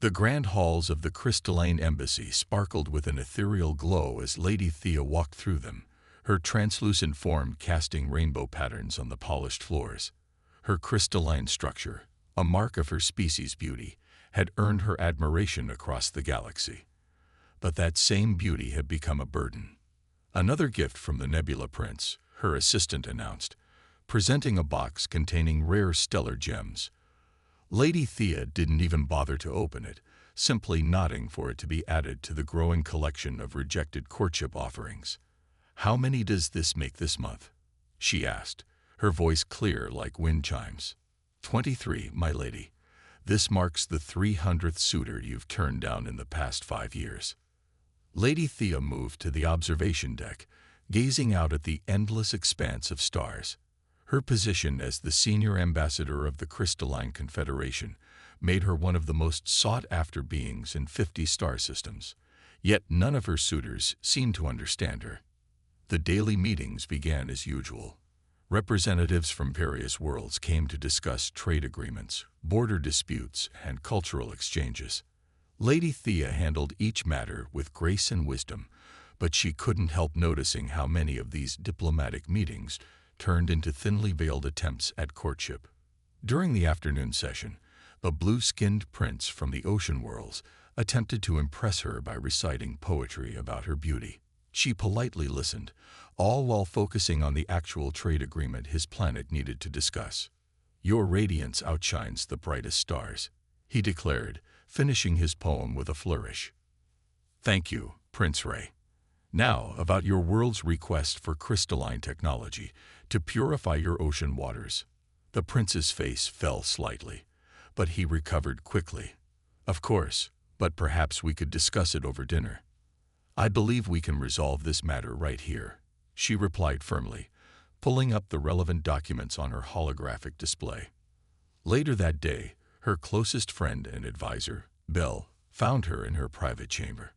The grand halls of the crystalline embassy sparkled with an ethereal glow as Lady Thea walked through them, her translucent form casting rainbow patterns on the polished floors. Her crystalline structure, a mark of her species' beauty, had earned her admiration across the galaxy. But that same beauty had become a burden. "Another gift from the Nebula Prince," her assistant announced, presenting a box containing rare stellar gems. Lady Thea didn't even bother to open it, simply nodding for it to be added to the growing collection of rejected courtship offerings. "How many does this make this month?" she asked, her voice clear like wind chimes. 23, my lady. This marks the 300th suitor you've turned down in the past 5 years." Lady Thea moved to the observation deck, gazing out at the endless expanse of stars. Her position as the senior ambassador of the Crystalline Confederation made her one of the most sought-after beings in 50 star systems, yet none of her suitors seemed to understand her. The daily meetings began as usual. Representatives from various worlds came to discuss trade agreements, border disputes, and cultural exchanges. Lady Thea handled each matter with grace and wisdom, but she couldn't help noticing how many of these diplomatic meetings turned into thinly veiled attempts at courtship. During the afternoon session, the blue-skinned prince from the ocean worlds attempted to impress her by reciting poetry about her beauty. She politely listened, all while focusing on the actual trade agreement his planet needed to discuss. "Your radiance outshines the brightest stars," he declared, finishing his poem with a flourish. "Thank you, Prince Ray. Now, about your world's request for crystalline technology to purify your ocean waters." The prince's face fell slightly, but he recovered quickly. "Of course, but perhaps we could discuss it over dinner." "I believe we can resolve this matter right here," she replied firmly, pulling up the relevant documents on her holographic display. Later that day, her closest friend and advisor, Belle, found her in her private chamber.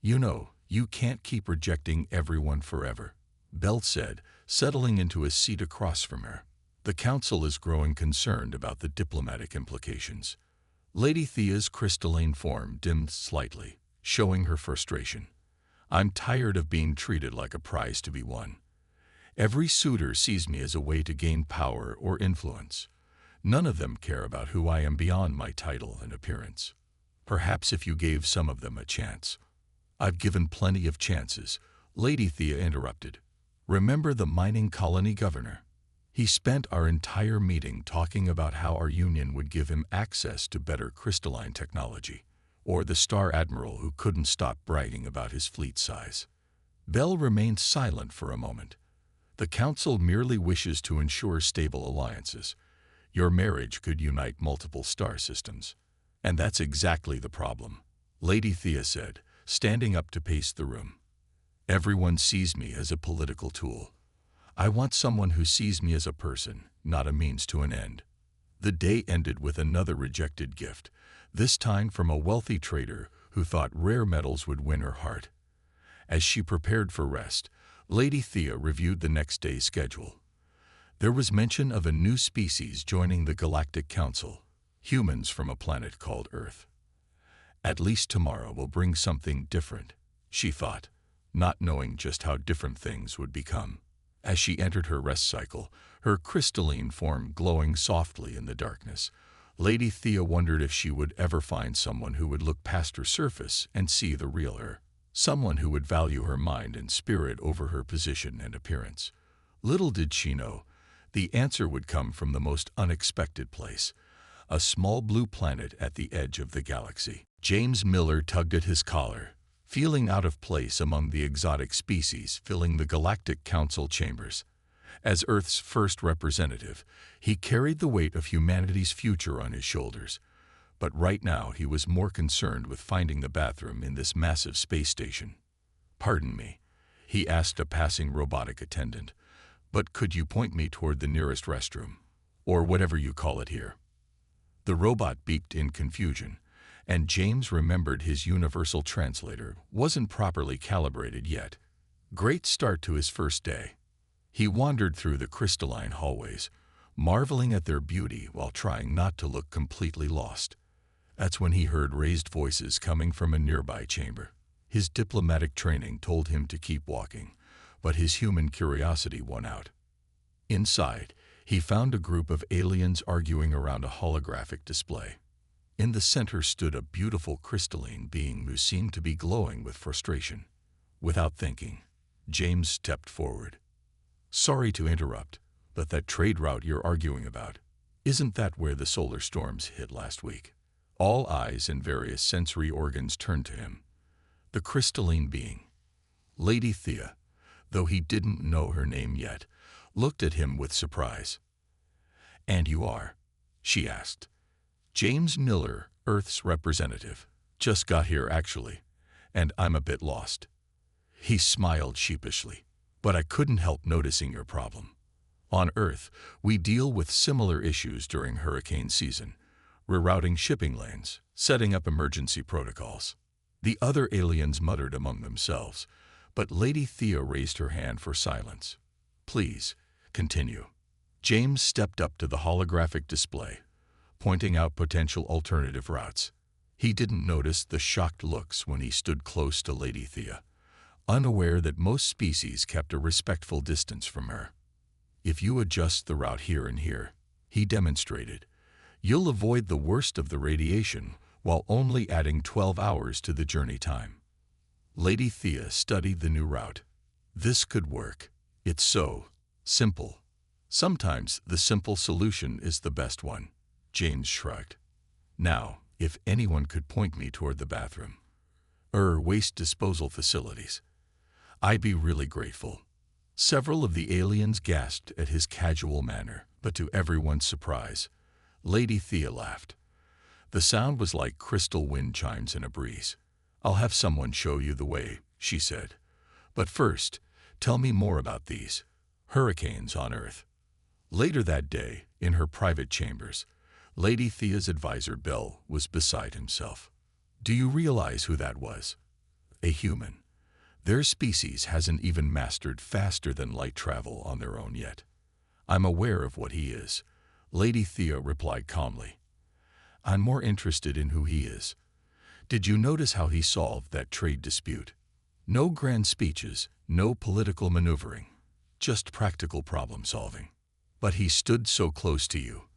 "You know, you can't keep rejecting everyone forever," Belle said, settling into a seat across from her. "The council is growing concerned about the diplomatic implications." Lady Thea's crystalline form dimmed slightly, showing her frustration. "I'm tired of being treated like a prize to be won. Every suitor sees me as a way to gain power or influence. None of them care about who I am beyond my title and appearance. Perhaps if you gave some of them a chance." "I've given plenty of chances," Lady Thea interrupted. "Remember the mining colony governor? He spent our entire meeting talking about how our union would give him access to better crystalline technology. Or the Star Admiral who couldn't stop bragging about his fleet size." Belle remained silent for a moment. "The Council merely wishes to ensure stable alliances. Your marriage could unite multiple star systems. And that's exactly the problem," Lady Thea said, standing up to pace the room. "Everyone sees me as a political tool. I want someone who sees me as a person, not a means to an end." The day ended with another rejected gift, this time from a wealthy trader who thought rare metals would win her heart. As she prepared for rest, Lady Thea reviewed the next day's schedule. There was mention of a new species joining the Galactic Council, humans from a planet called Earth. "At least tomorrow will bring something different," she thought, not knowing just how different things would become. As she entered her rest cycle, her crystalline form glowing softly in the darkness, Lady Thea wondered if she would ever find someone who would look past her surface and see the real her. Someone who would value her mind and spirit over her position and appearance. Little did she know, the answer would come from the most unexpected place, a small blue planet at the edge of the galaxy. James Miller tugged at his collar, feeling out of place among the exotic species filling the Galactic Council chambers. As Earth's first representative, he carried the weight of humanity's future on his shoulders. But right now he was more concerned with finding the bathroom in this massive space station. "Pardon me," he asked a passing robotic attendant, "but could you point me toward the nearest restroom? Or whatever you call it here." The robot beeped in confusion, and James remembered his universal translator wasn't properly calibrated yet. Great start to his first day. He wandered through the crystalline hallways, marveling at their beauty while trying not to look completely lost. That's when he heard raised voices coming from a nearby chamber. His diplomatic training told him to keep walking, but his human curiosity won out. Inside, he found a group of aliens arguing around a holographic display. In the center stood a beautiful crystalline being who seemed to be glowing with frustration. Without thinking, James stepped forward. "Sorry to interrupt, but that trade route you're arguing about, isn't that where the solar storms hit last week?" All eyes and various sensory organs turned to him. The crystalline being, Lady Thea, though he didn't know her name yet, looked at him with surprise. "And you are?" she asked. "James Miller, Earth's representative. Just got here, actually, and I'm a bit lost." He smiled sheepishly. "But I couldn't help noticing your problem. On Earth, we deal with similar issues during hurricane season, rerouting shipping lanes, setting up emergency protocols." The other aliens muttered among themselves, but Lady Thea raised her hand for silence. "Please, continue." James stepped up to the holographic display, pointing out potential alternative routes. He didn't notice the shocked looks when he stood close to Lady Thea, unaware that most species kept a respectful distance from her. "If you adjust the route here and here," he demonstrated, "you'll avoid the worst of the radiation while only adding 12 hours to the journey time." Lady Thea studied the new route. "This could work. It's so simple." "Sometimes the simple solution is the best one," James shrugged. "Now, if anyone could point me toward the bathroom or waste disposal facilities, I'd be really grateful." Several of the aliens gasped at his casual manner, but to everyone's surprise, Lady Thea laughed. The sound was like crystal wind chimes in a breeze. "I'll have someone show you the way," she said. "But first, tell me more about these hurricanes on Earth." Later that day, in her private chambers, Lady Thea's advisor Bell was beside himself. "Do you realize who that was? A human. Their species hasn't even mastered faster than light travel on their own yet." "I'm aware of what he is," Lady Thea replied calmly. "I'm more interested in who he is. Did you notice how he solved that trade dispute? No grand speeches, no political maneuvering, just practical problem solving. But he stood so close to you,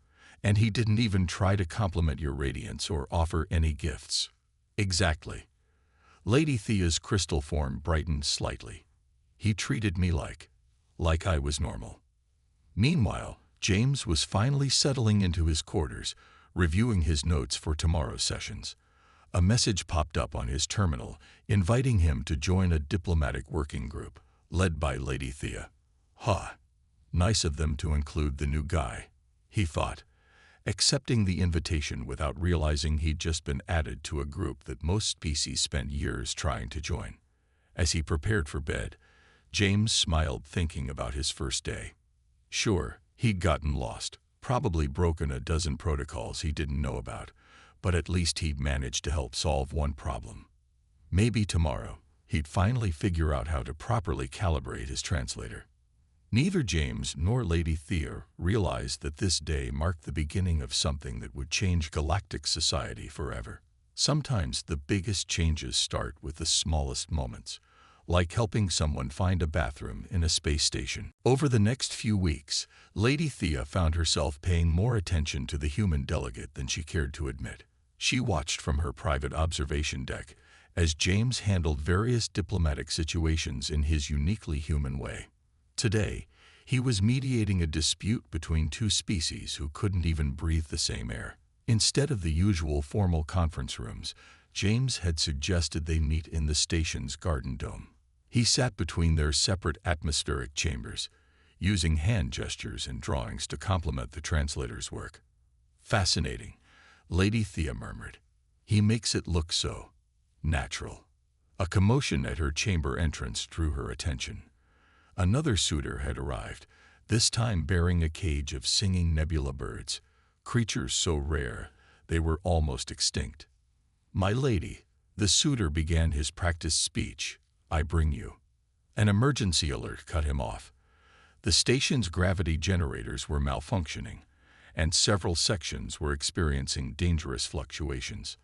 and he didn't even try to compliment your radiance or offer any gifts." "Exactly." Lady Thea's crystal form brightened slightly. "He treated me like I was normal." Meanwhile, James was finally settling into his quarters, reviewing his notes for tomorrow's sessions. A message popped up on his terminal, inviting him to join a diplomatic working group, led by Lady Thea. Nice of them to include the new guy, he thought, accepting the invitation without realizing he'd just been added to a group that most species spent years trying to join. As he prepared for bed, James smiled thinking about his first day. Sure, he'd gotten lost, probably broken a dozen protocols he didn't know about, but at least he'd managed to help solve one problem. Maybe tomorrow, he'd finally figure out how to properly calibrate his translator. Neither James nor Lady Thea realized that this day marked the beginning of something that would change galactic society forever. Sometimes the biggest changes start with the smallest moments, like helping someone find a bathroom in a space station. Over the next few weeks, Lady Thea found herself paying more attention to the human delegate than she cared to admit. She watched from her private observation deck as James handled various diplomatic situations in his uniquely human way. Today, he was mediating a dispute between two species who couldn't even breathe the same air. Instead of the usual formal conference rooms, James had suggested they meet in the station's garden dome. He sat between their separate atmospheric chambers, using hand gestures and drawings to complement the translator's work. "Fascinating," Lady Thea murmured. "He makes it look so natural." A commotion at her chamber entrance drew her attention. Another suitor had arrived, this time bearing a cage of singing nebula birds, creatures so rare they were almost extinct. "My lady," the suitor began his practiced speech, "I bring you." An emergency alert cut him off. The station's gravity generators were malfunctioning, and several sections were experiencing dangerous fluctuations.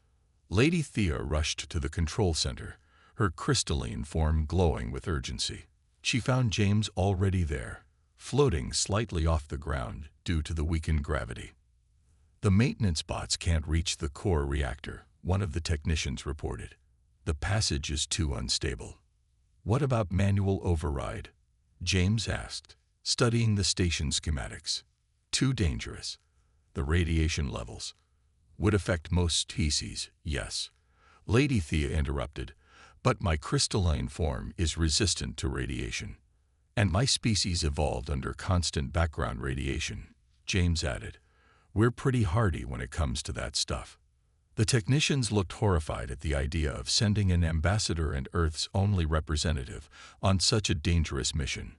Lady Thea rushed to the control center, her crystalline form glowing with urgency. She found James already there, floating slightly off the ground due to the weakened gravity. "The maintenance bots can't reach the core reactor," one of the technicians reported. "The passage is too unstable." "What about manual override?" James asked, studying the station schematics. "Too dangerous. The radiation levels would affect most species, yes," Lady Thea interrupted, "but my crystalline form is resistant to radiation. And my species evolved under constant background radiation," James added. "We're pretty hardy when it comes to that stuff." The technicians looked horrified at the idea of sending an ambassador and Earth's only representative on such a dangerous mission.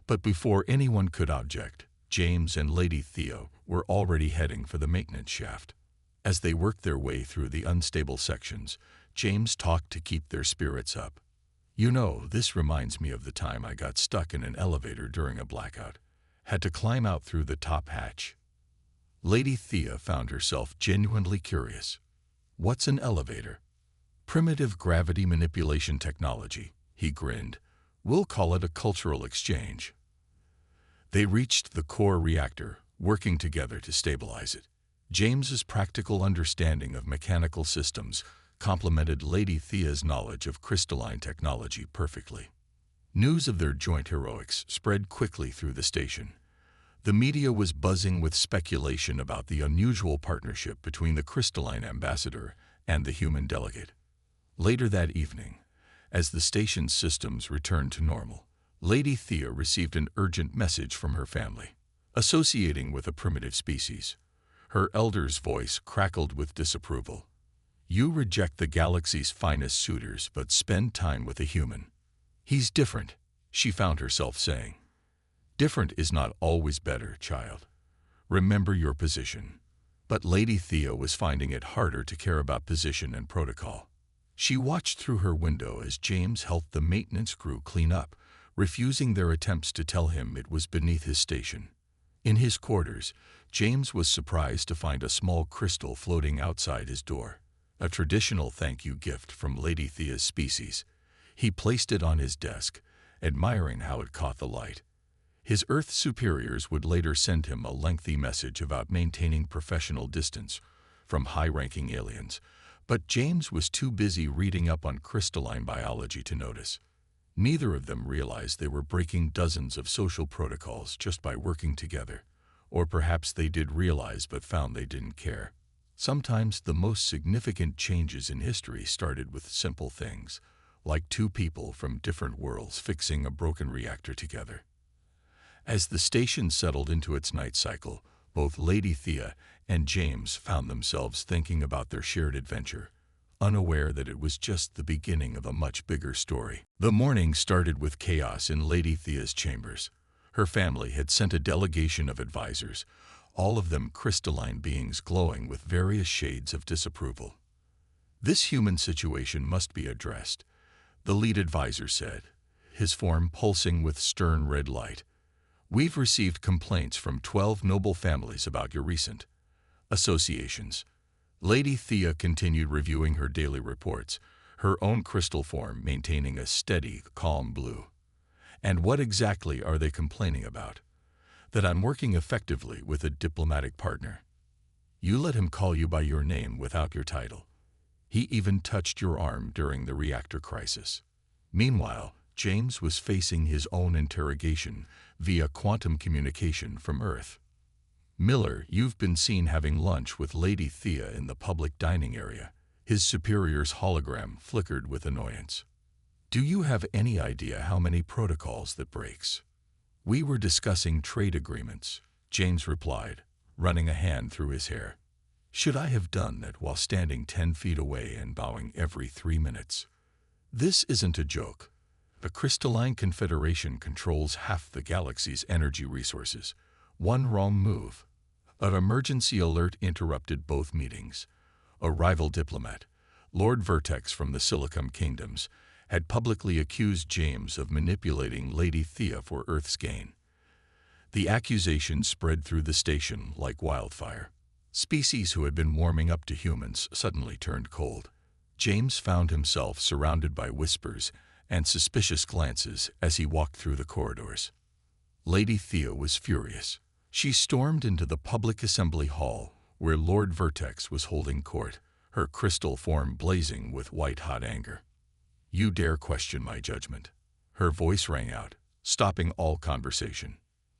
But before anyone could object, James and Lady Thea were already heading for the maintenance shaft. As they worked their way through the unstable sections, James talked to keep their spirits up. "You know, this reminds me of the time I got stuck in an elevator during a blackout. Had to climb out through the top hatch." Lady Thea found herself genuinely curious. "What's an elevator?" "Primitive gravity manipulation technology," he grinned. "We'll call it a cultural exchange." They reached the core reactor, working together to stabilize it. James's practical understanding of mechanical systems complemented Lady Thea's knowledge of crystalline technology perfectly. News of their joint heroics spread quickly through the station. The media was buzzing with speculation about the unusual partnership between the crystalline ambassador and the human delegate. Later that evening, as the station's systems returned to normal, Lady Thea received an urgent message from her family. Associating with a primitive species, her elder's voice crackled with disapproval. "You reject the galaxy's finest suitors but spend time with a human. He's different," she found herself saying. "Different is not always better, child. Remember your position." But Lady Thea was finding it harder to care about position and protocol. She watched through her window as James helped the maintenance crew clean up, refusing their attempts to tell him it was beneath his station. In his quarters, James was surprised to find a small crystal floating outside his door, a traditional thank-you gift from Lady Thea's species. He placed it on his desk, admiring how it caught the light. His Earth superiors would later send him a lengthy message about maintaining professional distance from high-ranking aliens, but James was too busy reading up on crystalline biology to notice. Neither of them realized they were breaking dozens of social protocols just by working together. Or perhaps they did realize but found they didn't care. Sometimes the most significant changes in history started with simple things, like two people from different worlds fixing a broken reactor together. As the station settled into its night cycle, both Lady Thea and James found themselves thinking about their shared adventure, unaware that it was just the beginning of a much bigger story. The morning started with chaos in Lady Thea's chambers. Her family had sent a delegation of advisors, all of them crystalline beings glowing with various shades of disapproval. "This human situation must be addressed," the lead advisor said, his form pulsing with stern red light. "We've received complaints from 12 noble families about your recent associations." Lady Thea continued reviewing her daily reports, her own crystal form maintaining a steady, calm blue. "And what exactly are they complaining about?" "That I'm working effectively with a diplomatic partner. You let him call you by your name without your title. He even touched your arm during the reactor crisis." Meanwhile, James was facing his own interrogation via quantum communication from Earth. "Miller, you've been seen having lunch with Lady Thea in the public dining area." His superior's hologram flickered with annoyance. "Do you have any idea how many protocols that breaks?" "We were discussing trade agreements," James replied, running a hand through his hair. "Should I have done that while standing 10 feet away and bowing every 3 minutes? This isn't a joke. The Crystalline Confederation controls half the galaxy's energy resources. One wrong move." An emergency alert interrupted both meetings. A rival diplomat, Lord Vertex from the Silicon Kingdoms, had publicly accused James of manipulating Lady Thea for Earth's gain. The accusation spread through the station like wildfire. Species who had been warming up to humans suddenly turned cold. James found himself surrounded by whispers and suspicious glances as he walked through the corridors. Lady Thea was furious. She stormed into the public assembly hall where Lord Vertex was holding court, her crystal form blazing with white-hot anger. "You dare question my judgment?" Her voice rang out, stopping all conversation.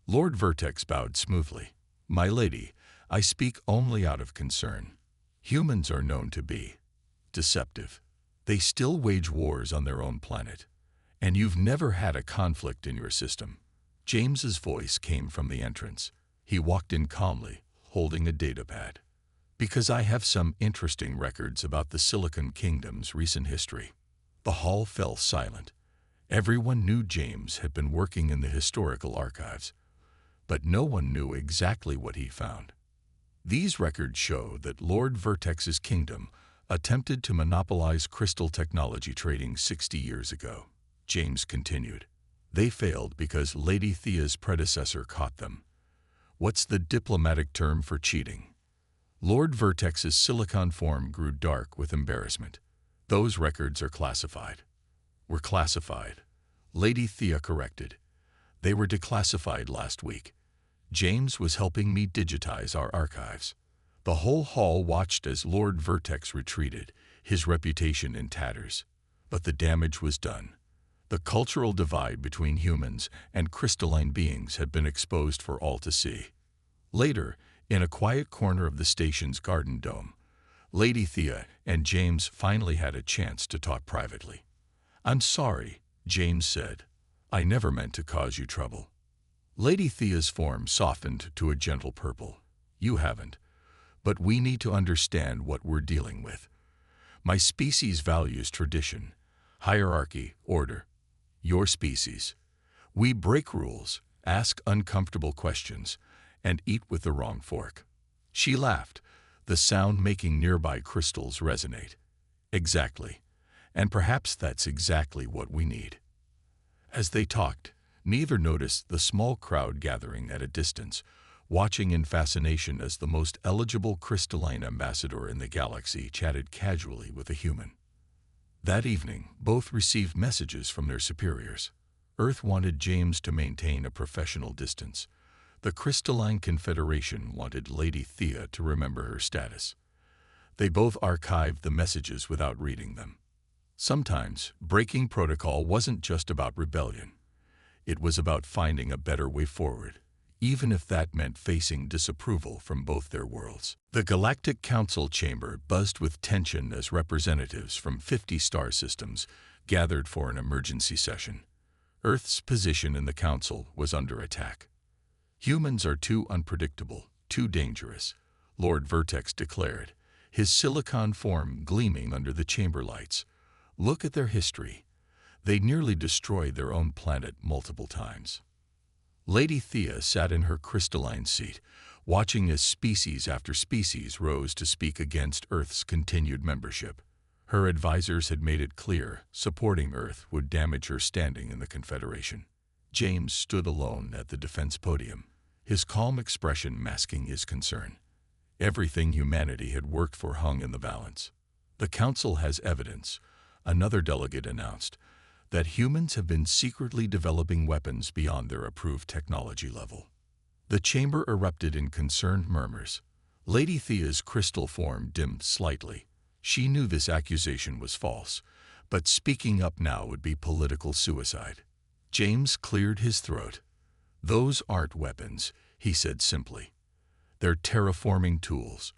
Lord Vertex bowed smoothly. "My lady, I speak only out of concern. Humans are known to be deceptive. They still wage wars on their own planet, and you've never had a conflict in your system." James's voice came from the entrance. He walked in calmly, holding a datapad. "Because I have some interesting records about the Silicon Kingdom's recent history." The hall fell silent. Everyone knew James had been working in the historical archives, but no one knew exactly what he found. These records show that Lord Vertex's kingdom attempted to monopolize crystal technology trading 60 years ago. James continued. "They failed because Lady Thea's predecessor caught them. What's the diplomatic term for cheating?" Lord Vertex's silicon form grew dark with embarrassment. "Those records are classified." "Were classified," Lady Thea corrected. "They were declassified last week. James was helping me digitize our archives." The whole hall watched as Lord Vertex retreated, his reputation in tatters. But the damage was done. The cultural divide between humans and crystalline beings had been exposed for all to see. Later, in a quiet corner of the station's garden dome, Lady Thea and James finally had a chance to talk privately. "I'm sorry," James said. "I never meant to cause you trouble." Lady Thea's form softened to a gentle purple. "You haven't. But we need to understand what we're dealing with. My species values tradition, hierarchy, order. Your species. We break rules, ask uncomfortable questions, and eat with the wrong fork." She laughed, the sound making nearby crystals resonate. "Exactly. And perhaps that's exactly what we need." As they talked, neither noticed the small crowd gathering at a distance, watching in fascination as the most eligible crystalline ambassador in the galaxy chatted casually with a human. That evening, both received messages from their superiors. Earth wanted James to maintain a professional distance. The Crystalline Confederation wanted Lady Thea to remember her status. They both archived the messages without reading them. Sometimes, breaking protocol wasn't just about rebellion. It was about finding a better way forward, even if that meant facing disapproval from both their worlds. The Galactic Council chamber buzzed with tension as representatives from 50 star systems gathered for an emergency session. Earth's position in the Council was under attack. "Humans are too unpredictable, too dangerous," Lord Vertex declared, his silicon form gleaming under the chamber lights. "Look at their history. They nearly destroyed their own planet multiple times." Lady Thea sat in her crystalline seat, watching as species after species rose to speak against Earth's continued membership. Her advisors had made it clear supporting Earth would damage her standing in the Confederation. James stood alone at the defense podium, his calm expression masking his concern. Everything humanity had worked for hung in the balance. "The Council has evidence," another delegate announced, "that humans have been secretly developing weapons beyond their approved technology level." The chamber erupted in concerned murmurs. Lady Thea's crystal form dimmed slightly. She knew this accusation was false, but speaking up now would be political suicide. James cleared his throat. "Those aren't weapons," he said simply. "They're terraforming tools.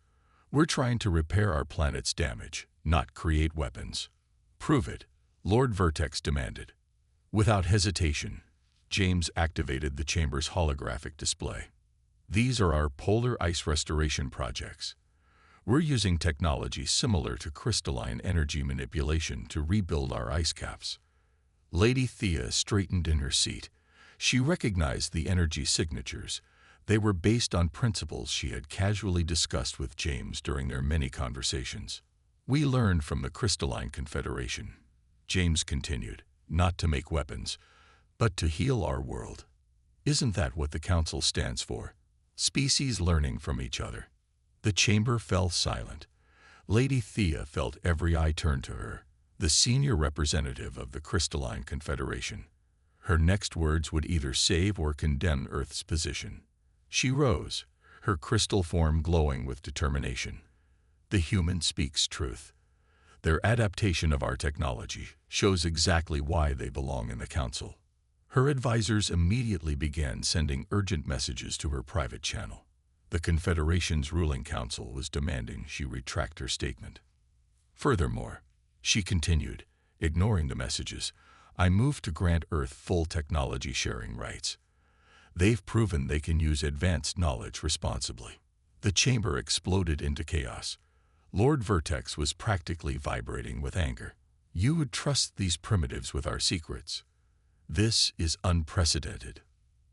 We're trying to repair our planet's damage, not create weapons." "Prove it," Lord Vertex demanded. Without hesitation, James activated the chamber's holographic display. "These are our polar ice restoration projects. We're using technology similar to crystalline energy manipulation to rebuild our ice caps." Lady Thea straightened in her seat. She recognized the energy signatures. They were based on principles she had casually discussed with James during their many conversations. "We learned from the Crystalline Confederation," James continued, "not to make weapons, but to heal our world. Isn't that what the Council stands for? Species learning from each other. The chamber fell silent. Lady Thea felt every eye turn to her, the senior representative of the Crystalline Confederation. Her next words would either save or condemn Earth's position. She rose, her crystal form glowing with determination. The human speaks truth. Their adaptation of our technology shows exactly why they belong in the Council. Her advisors immediately began sending urgent messages to her private channel. The Confederation's ruling council was demanding she retract her statement. Furthermore, she continued, ignoring the messages, I move to grant Earth full technology sharing rights. They've proven they can use advanced knowledge responsibly. The chamber exploded into chaos. Lord Vertex was practically vibrating with anger. You would trust these primitives with our secrets. This is unprecedented.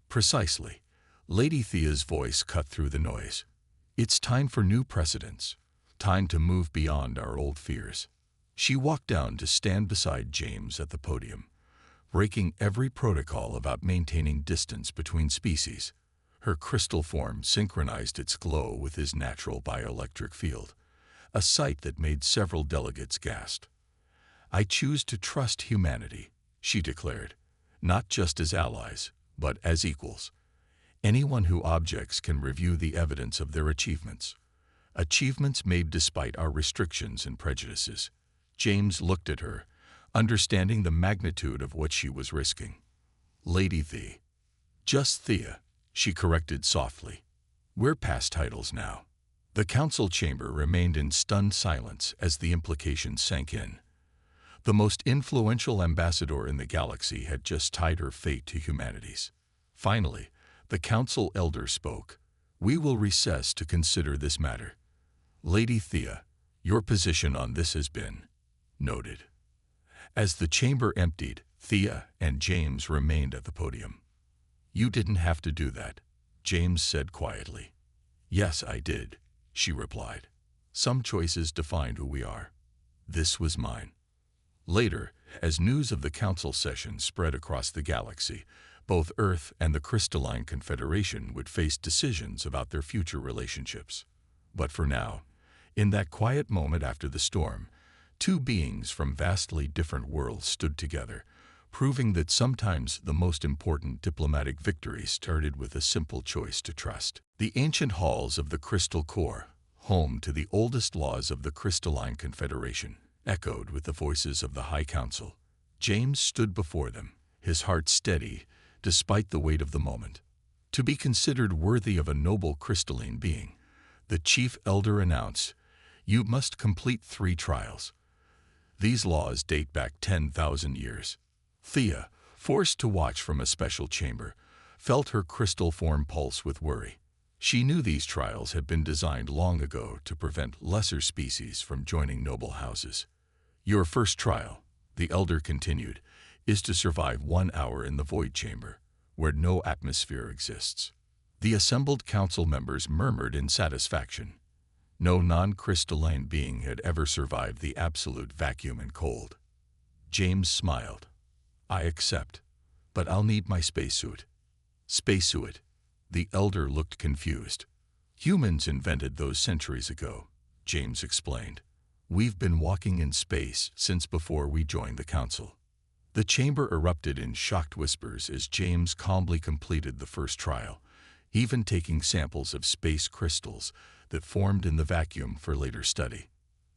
Precisely. Lady Thea's voice cut through the noise. It's time for new precedents. Time to move beyond our old fears. She walked down to stand beside James at the podium, breaking every protocol about maintaining distance between species. Her crystal form synchronized its glow with his natural bioelectric field, a sight that made several delegates gasp. I choose to trust humanity, she declared, not just as allies, but as equals. Anyone who objects can review the evidence of their achievements. Achievements made despite our restrictions and prejudices. James looked at her, understanding the magnitude of what she was risking. Lady Thea. Just Thea, she corrected softly. We're past titles now. The council chamber remained in stunned silence as the implications sank in. The most influential ambassador in the galaxy had just tied her fate to humanity's. Finally, the council elder spoke. We will recess to consider this matter. Lady Thea, your position on this has been noted. As the chamber emptied, Thea and James remained at the podium. You didn't have to do that, James said quietly. Yes, I did, she replied. Some choices define who we are. This was mine. Later, as news of the council session spread across the galaxy, both Earth and the Crystalline Confederation would face decisions about their future relationships. But for now, in that quiet moment after the storm, two beings from vastly different worlds stood together, proving that sometimes the most important diplomatic victories started with a simple choice to trust. The ancient halls of the Crystal Core, home to the oldest laws of the Crystalline Confederation, echoed with the voices of the High Council. James stood before them, his heart steady, despite the weight of the moment. To be considered worthy of a noble crystalline being, the chief elder announced, you must complete 3 trials. These laws date back 10,000 years. Thea, forced to watch from a special chamber, felt her crystal form pulse with worry. She knew these trials had been designed long ago to prevent lesser species from joining noble houses. Your first trial, the elder continued, is to survive 1 hour in the void chamber, where no atmosphere exists. The assembled council members murmured in satisfaction. No non-crystalline being had ever survived the absolute vacuum and cold. James smiled. I accept, but I'll need my spacesuit. Spacesuit. The elder looked confused. Humans invented those centuries ago, James explained. We've been walking in space since before we joined the council. The chamber erupted in shocked whispers as James calmly completed the first trial, even taking samples of space crystals that formed in the vacuum for later study.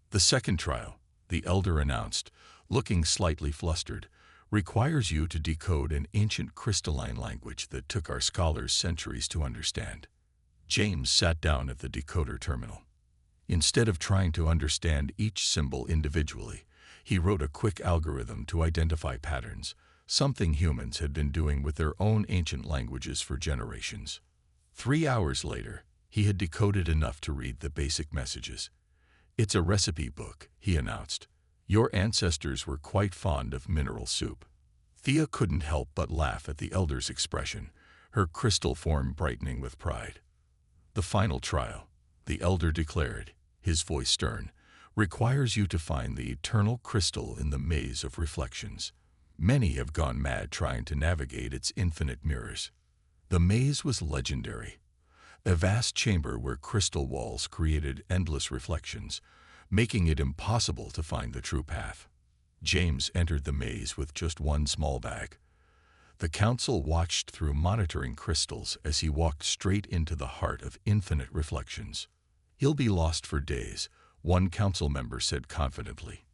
The second trial, the elder announced, looking slightly flustered, requires you to decode an ancient crystalline language that took our scholars centuries to understand. James sat down at the decoder terminal. Instead of trying to understand each symbol individually, he wrote a quick algorithm to identify patterns, something humans had been doing with their own ancient languages for generations. 3 hours later, he had decoded enough to read the basic messages. It's a recipe book, he announced. Your ancestors were quite fond of mineral soup. Thea couldn't help but laugh at the elder's expression, her crystal form brightening with pride. The final trial, the elder declared, his voice stern, requires you to find the eternal crystal in the maze of reflections. Many have gone mad trying to navigate its infinite mirrors. The maze was legendary, a vast chamber where crystal walls created endless reflections, making it impossible to find the true path. James entered the maze with just one small bag. The council watched through monitoring crystals as he walked straight into the heart of infinite reflections. "He'll be lost for days," one council member said confidently.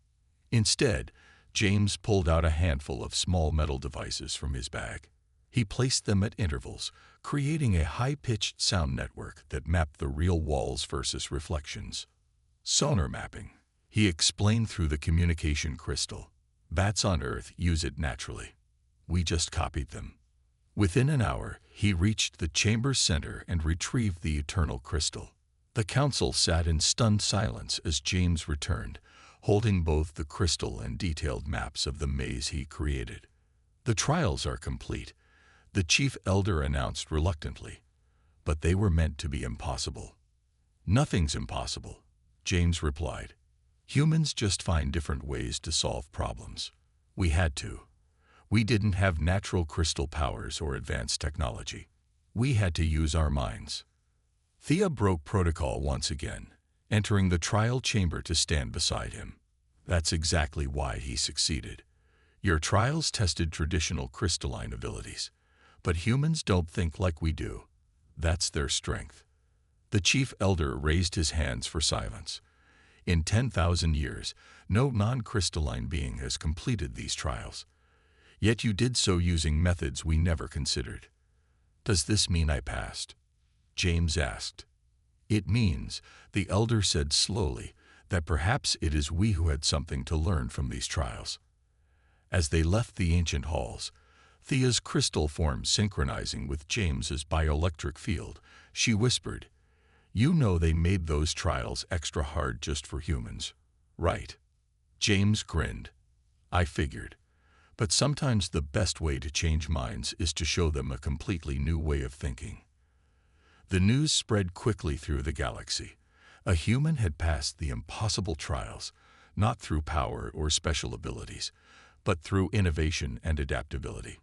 Instead, James pulled out a handful of small metal devices from his bag. He placed them at intervals, creating a high-pitched sound network that mapped the real walls versus reflections. "Sonar mapping," he explained through the communication crystal. "Bats on Earth use it naturally. We just copied them." Within an hour, he reached the chamber's center and retrieved the eternal crystal. The council sat in stunned silence as James returned, holding both the crystal and detailed maps of the maze he created. "The trials are complete," the chief elder announced reluctantly, "but they were meant to be impossible." "Nothing's impossible," James replied. "Humans just find different ways to solve problems. We had to. We didn't have natural crystal powers or advanced technology. We had to use our minds." Thea broke protocol once again, entering the trial chamber to stand beside him. "That's exactly why he succeeded. Your trials tested traditional crystalline abilities, but humans don't think like we do. That's their strength." The chief elder raised his hands for silence. "In 10,000 years, no non-crystalline being has completed these trials. Yet you did so using methods we never considered." "Does this mean I passed?" James asked. "It means," the elder said slowly, "that perhaps it is we who had something to learn from these trials." As they left the ancient halls, Thea's crystal form synchronizing with James's bioelectric field, she whispered, "You know they made those trials extra hard just for humans, right?" James grinned. "I figured. But sometimes the best way to change minds is to show them a completely new way of thinking." The news spread quickly through the galaxy. A human had passed the impossible trials, not through power or special abilities, but through innovation and adaptability.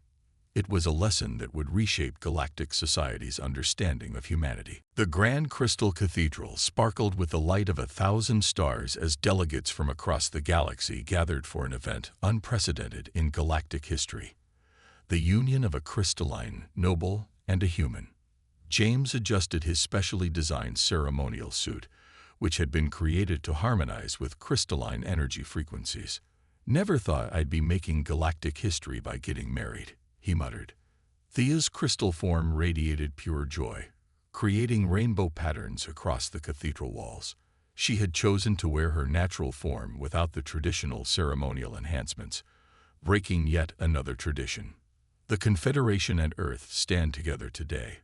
It was a lesson that would reshape galactic society's understanding of humanity. The Grand Crystal Cathedral sparkled with the light of 1,000 stars as delegates from across the galaxy gathered for an event unprecedented in galactic history: the union of a crystalline, noble, and a human. James adjusted his specially designed ceremonial suit, which had been created to harmonize with crystalline energy frequencies. "Never thought I'd be making galactic history by getting married," he muttered. Thea's crystal form radiated pure joy, creating rainbow patterns across the cathedral walls. She had chosen to wear her natural form without the traditional ceremonial enhancements, breaking yet another tradition. "The Confederation and Earth stand together today,"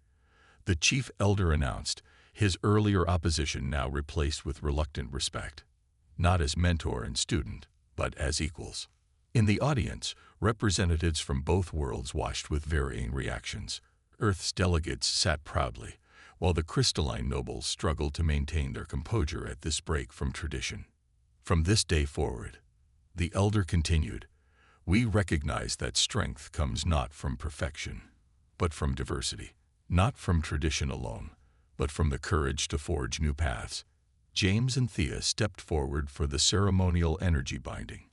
the chief elder announced, his earlier opposition now replaced with reluctant respect. "Not as mentor and student, but as equals." In the audience, representatives from both worlds watched with varying reactions. Earth's delegates sat proudly, while the crystalline nobles struggled to maintain their composure at this break from tradition. "From this day forward," the elder continued, "we recognize that strength comes not from perfection, but from diversity. Not from tradition alone, but from the courage to forge new paths." James and Thea stepped forward for the ceremonial energy binding.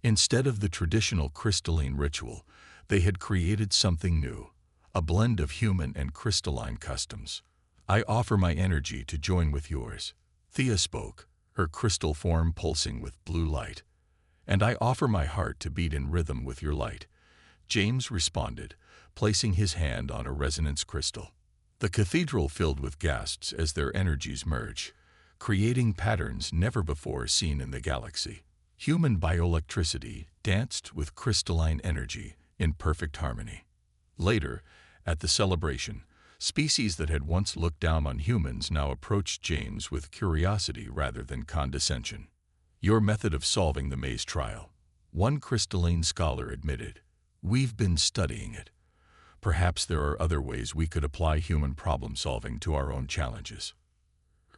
Instead of the traditional crystalline ritual, they had created something new, a blend of human and crystalline customs. "I offer my energy to join with yours," Thea spoke, her crystal form pulsing with blue light. "And I offer my heart to beat in rhythm with your light," James responded, placing his hand on a resonance crystal. The cathedral filled with gasps as their energies merged, creating patterns never before seen in the galaxy. Human bioelectricity danced with crystalline energy in perfect harmony. Later, at the celebration, species that had once looked down on humans now approached James with curiosity rather than condescension. "Your method of solving the maze trial," one crystalline scholar admitted. "We've been studying it. Perhaps there are other ways we could apply human problem-solving to our own challenges."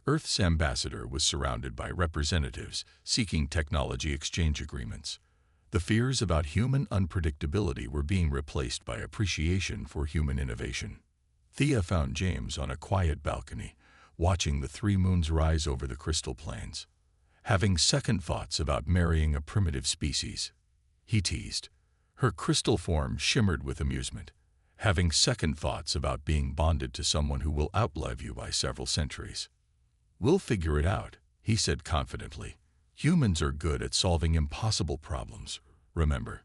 Earth's ambassador was surrounded by representatives seeking technology exchange agreements. The fears about human unpredictability were being replaced by appreciation for human innovation. Thea found James on a quiet balcony, watching the three moons rise over the crystal plains. Having second thoughts about marrying a primitive species, he teased. Her crystal form shimmered with amusement. Having second thoughts about being bonded to someone who will outlive you by several centuries. We'll figure it out, he said confidently. Humans are good at solving impossible problems, remember.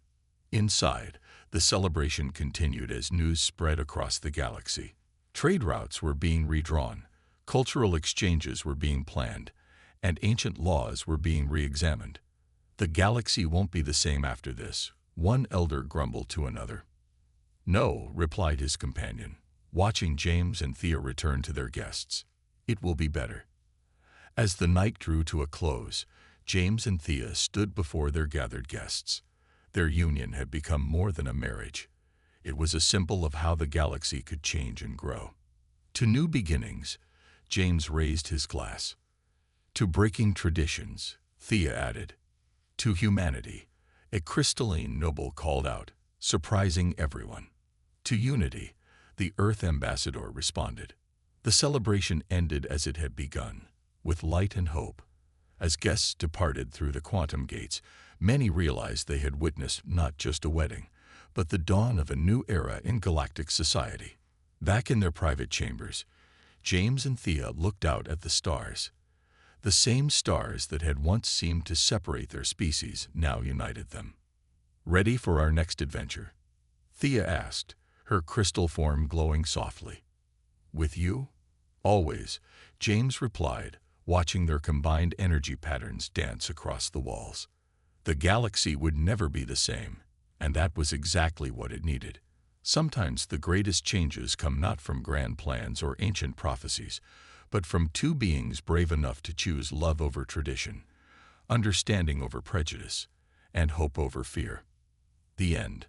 Inside, the celebration continued as news spread across the galaxy. Trade routes were being redrawn, cultural exchanges were being planned, and ancient laws were being re-examined. The galaxy won't be the same after this, one elder grumbled to another. No, replied his companion, watching James and Thea return to their guests. It will be better. As the night drew to a close, James and Thea stood before their gathered guests. Their union had become more than a marriage. It was a symbol of how the galaxy could change and grow. To new beginnings, James raised his glass. To breaking traditions, Thea added. To humanity, a crystalline noble called out, surprising everyone. To unity, the Earth ambassador responded. The celebration ended as it had begun, with light and hope. As guests departed through the quantum gates, many realized they had witnessed not just a wedding, but the dawn of a new era in galactic society. Back in their private chambers, James and Thea looked out at the stars. The same stars that had once seemed to separate their species now united them. Ready for our next adventure? Thea asked, her crystal form glowing softly. With you? Always, James replied, watching their combined energy patterns dance across the walls. The galaxy would never be the same, and that was exactly what it needed. Sometimes the greatest changes come not from grand plans or ancient prophecies, but from two beings brave enough to choose love over tradition, understanding over prejudice, and hope over fear. The end.